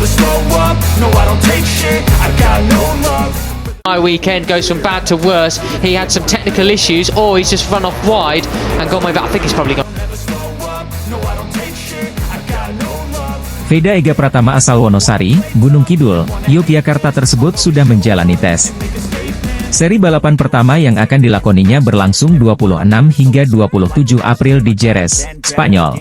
never slow up, no I don't take shit, I got no love. My weekend goes from bad to worse. He had some technical issues, or he's just run off wide and gone way back. I think he's probably gone. Veda Ega Pratama asal Wonosari, Gunung Kidul, Yogyakarta tersebut sudah menjalani tes. Seri balapan pertama yang akan dilakoninya berlangsung 26 hingga 27 April di Jerez, Spanyol.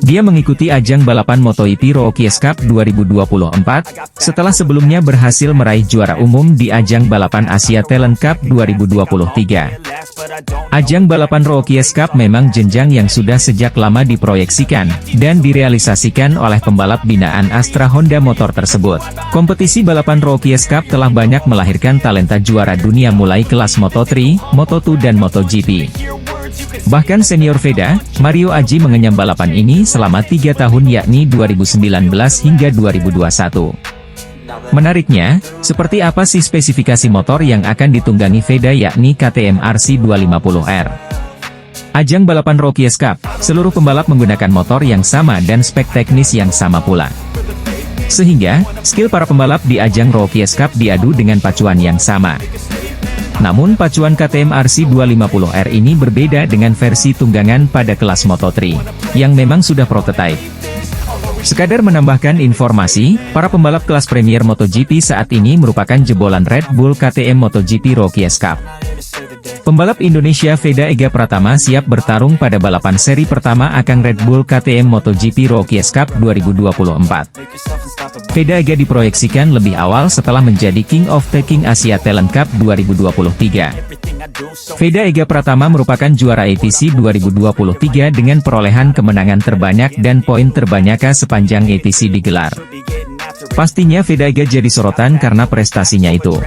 Dia mengikuti ajang balapan MotoGP Rookies Cup 2024, setelah sebelumnya berhasil meraih juara umum di ajang balapan Asia Talent Cup 2023. Ajang balapan Rookies Cup memang jenjang yang sudah sejak lama diproyeksikan, dan direalisasikan oleh pembalap binaan Astra Honda Motor tersebut. Kompetisi balapan Rookies Cup telah banyak melahirkan talenta juara dunia mulai kelas Moto3, Moto2 dan MotoGP. Bahkan senior Veda, Mario Aji mengenyam balapan ini selama 3 tahun yakni 2019 hingga 2021. Menariknya, seperti apa sih spesifikasi motor yang akan ditunggangi Veda yakni KTM RC250R. Ajang balapan Rookies Cup, seluruh pembalap menggunakan motor yang sama dan spek teknis yang sama pula. Sehingga, skill para pembalap di ajang Rookies Cup diadu dengan pacuan yang sama. Namun pacuan KTM RC250R ini berbeda dengan versi tunggangan pada kelas Moto3, yang memang sudah prototype. Sekadar menambahkan informasi, para pembalap kelas Premier MotoGP saat ini merupakan jebolan Red Bull KTM MotoGP Rookies Cup. Pembalap Indonesia Veda Ega Pratama siap bertarung pada balapan seri pertama akan Red Bull KTM MotoGP Rookies Cup 2024. Veda Ega diproyeksikan lebih awal setelah menjadi King of the King Asia Talent Cup 2023. Veda Ega Pratama merupakan juara ATC 2023 dengan perolehan kemenangan terbanyak dan poin terbanyak sepanjang ATC digelar. Pastinya Veda Ega jadi sorotan karena prestasinya itu.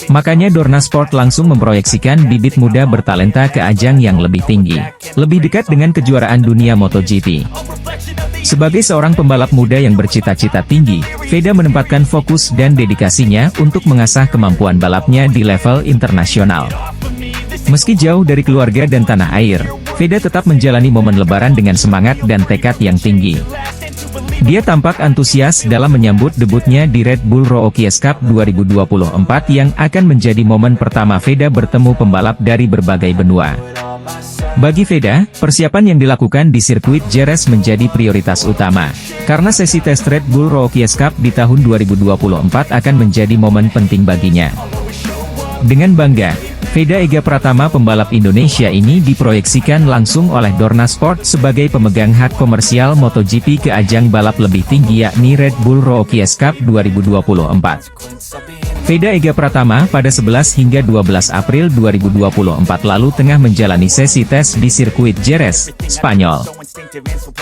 Makanya Dorna Sport langsung memproyeksikan bibit muda bertalenta ke ajang yang lebih tinggi, lebih dekat dengan kejuaraan dunia MotoGP. Sebagai seorang pembalap muda yang bercita-cita tinggi, Veda menempatkan fokus dan dedikasinya untuk mengasah kemampuan balapnya di level internasional. Meski jauh dari keluarga dan tanah air, Veda tetap menjalani momen lebaran dengan semangat dan tekad yang tinggi. Dia tampak antusias dalam menyambut debutnya di Red Bull Rookies Cup 2024 yang akan menjadi momen pertama Veda bertemu pembalap dari berbagai benua. Bagi Veda, persiapan yang dilakukan di sirkuit Jerez menjadi prioritas utama, karena sesi tes Red Bull Rookies Cup di tahun 2024 akan menjadi momen penting baginya. Dengan bangga, Veda Ega Pratama pembalap Indonesia ini diproyeksikan langsung oleh Dorna Sport sebagai pemegang hak komersial MotoGP ke ajang balap lebih tinggi yakni Red Bull Rookies Cup 2024. Veda Ega Pratama pada 11 hingga 12 April 2024 lalu tengah menjalani sesi tes di sirkuit Jerez, Spanyol.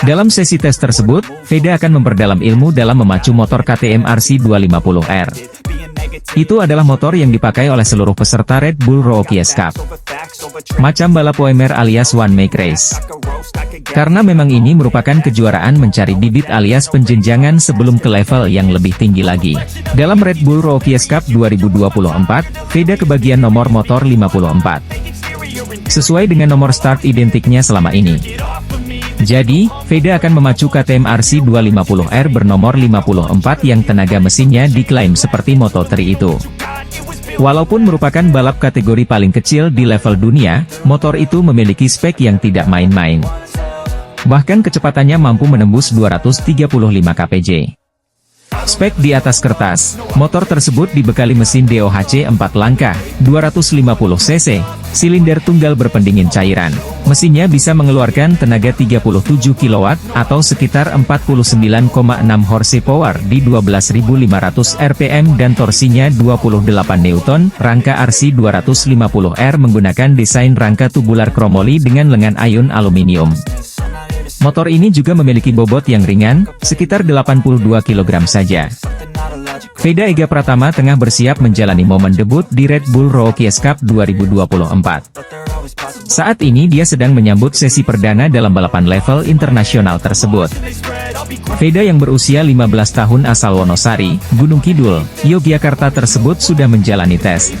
Dalam sesi tes tersebut, Veda akan memperdalam ilmu dalam memacu motor KTM RC250R. Itu adalah motor yang dipakai oleh seluruh peserta Red Bull Rookies Cup. Macam balap WMR alias One Make Race. Karena memang ini merupakan kejuaraan mencari bibit alias penjenjangan sebelum ke level yang lebih tinggi lagi. Dalam Red Bull Rookies Cup 2024, Veda kebagian nomor motor 54. Sesuai dengan nomor start identiknya selama ini. Jadi, Veda akan memacu KTM RC250R bernomor 54 yang tenaga mesinnya diklaim seperti Moto3 itu. Walaupun merupakan balap kategori paling kecil di level dunia, motor itu memiliki spek yang tidak main-main. Bahkan kecepatannya mampu menembus 235 kpj. Spek di atas kertas, motor tersebut dibekali mesin DOHC 4 langkah, 250 cc, silinder tunggal berpendingin cairan. Mesinnya bisa mengeluarkan tenaga 37 kW, atau sekitar 49,6 horsepower di 12.500 rpm dan torsinya 28 Newton. Rangka RC250R menggunakan desain rangka tubular kromoli dengan lengan ayun aluminium. Motor ini juga memiliki bobot yang ringan, sekitar 82 kg saja. Veda Ega Pratama tengah bersiap menjalani momen debut di Red Bull Rookies Cup 2024. Saat ini dia sedang menyambut sesi perdana dalam balapan level internasional tersebut. Veda yang berusia 15 tahun asal Wonosari, Gunung Kidul, Yogyakarta tersebut sudah menjalani tes.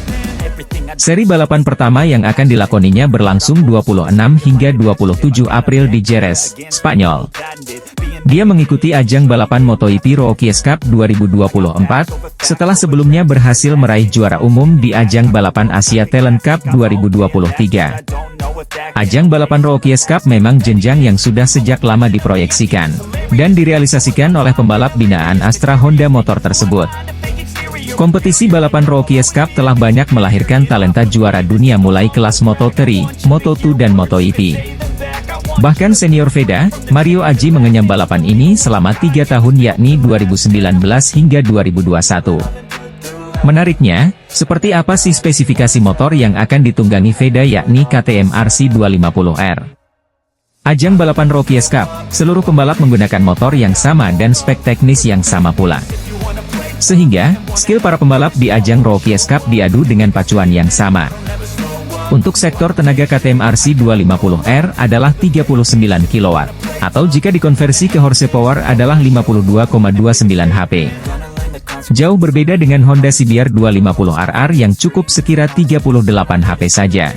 Seri balapan pertama yang akan dilakoninya berlangsung 26 hingga 27 April di Jerez, Spanyol. Dia mengikuti ajang balapan MotoGP Rookies Cup 2024, setelah sebelumnya berhasil meraih juara umum di ajang balapan Asia Talent Cup 2023. Ajang balapan Rookies Cup memang jenjang yang sudah sejak lama diproyeksikan, dan direalisasikan oleh pembalap binaan Astra Honda Motor tersebut. Kompetisi balapan Rookies Cup telah banyak melahirkan talenta juara dunia mulai kelas Moto3, Moto2 dan MotoGP. Bahkan senior Veda, Mario Aji mengenyam balapan ini selama 3 tahun yakni 2019 hingga 2021. Menariknya, seperti apa sih spesifikasi motor yang akan ditunggangi Veda yakni KTM RC250R? Ajang balapan Rookies Cup, seluruh pembalap menggunakan motor yang sama dan spek teknis yang sama pula. Sehingga, skill para pembalap di ajang Rookies Cup diadu dengan pacuan yang sama. Untuk sektor tenaga KTM RC250R adalah 39 kW, atau jika dikonversi ke horsepower adalah 52,29 HP. Jauh berbeda dengan Honda CBR 250RR yang cukup sekira 38 HP saja.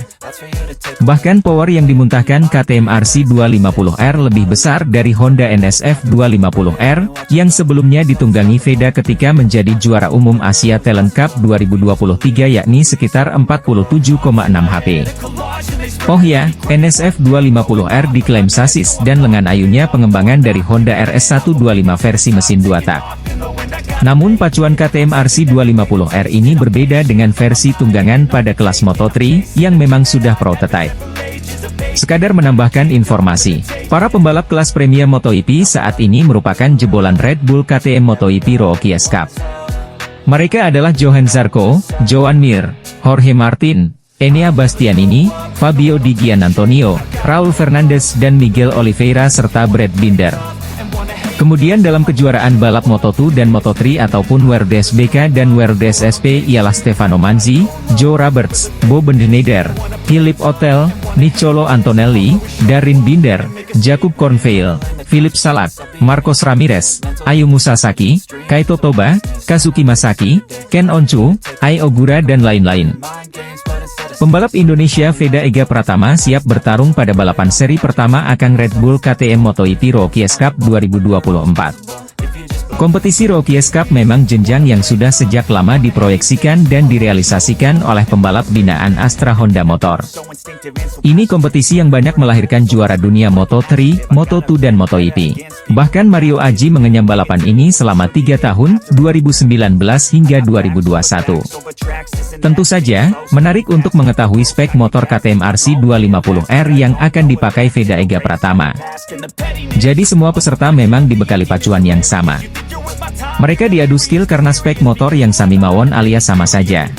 Bahkan power yang dimuntahkan KTM RC250R lebih besar dari Honda NSF 250R, yang sebelumnya ditunggangi Veda ketika menjadi juara umum Asia Talent Cup 2023 yakni sekitar 47,6 HP. Oh ya, NSF 250R diklaim sasis dan lengan ayunya pengembangan dari Honda RS125 versi mesin 2 tak. Namun pacuan KTM RC250R ini berbeda dengan versi tunggangan pada kelas Moto3, yang memang sudah prototype. Sekadar menambahkan informasi, para pembalap kelas premium MotoGP saat ini merupakan jebolan Red Bull KTM MotoGP Rookies Cup. Mereka adalah Johan Zarco, Joan Mir, Jorge Martin, Enea Bastianini, Fabio Di Gianantonio, Raul Fernandez dan Miguel Oliveira serta Brad Binder. Kemudian dalam kejuaraan balap Moto2 dan Moto3 ataupun WRDS BK dan WRDS SP ialah Stefano Manzi, Joe Roberts, Bo Bendeneder, Philip Otel, Nicolo Antonelli, Darin Binder, Jakub Kornveil, Philip Salak, Marcos Ramirez, Ayumu Sasaki, Kaito Toba, Kazuki Masaki, Ken Onchu, Ai Ogura dan lain-lain. Pembalap Indonesia Veda Ega Pratama siap bertarung pada balapan seri pertama akan Red Bull KTM MotoGP Rookies Cup 2024. Kompetisi Rookies Cup memang jenjang yang sudah sejak lama diproyeksikan dan direalisasikan oleh pembalap binaan Astra Honda Motor. Ini kompetisi yang banyak melahirkan juara dunia Moto3, Moto2 dan MotoGP. Bahkan Mario Aji mengenyam balapan ini selama 3 tahun, 2019 hingga 2021. Tentu saja, menarik untuk mengetahui spek motor KTM RC250R yang akan dipakai Veda Ega Pratama. Jadi semua peserta memang dibekali pacuan yang sama. Mereka diadu skill karena spek motor yang sami mawon alias sama saja.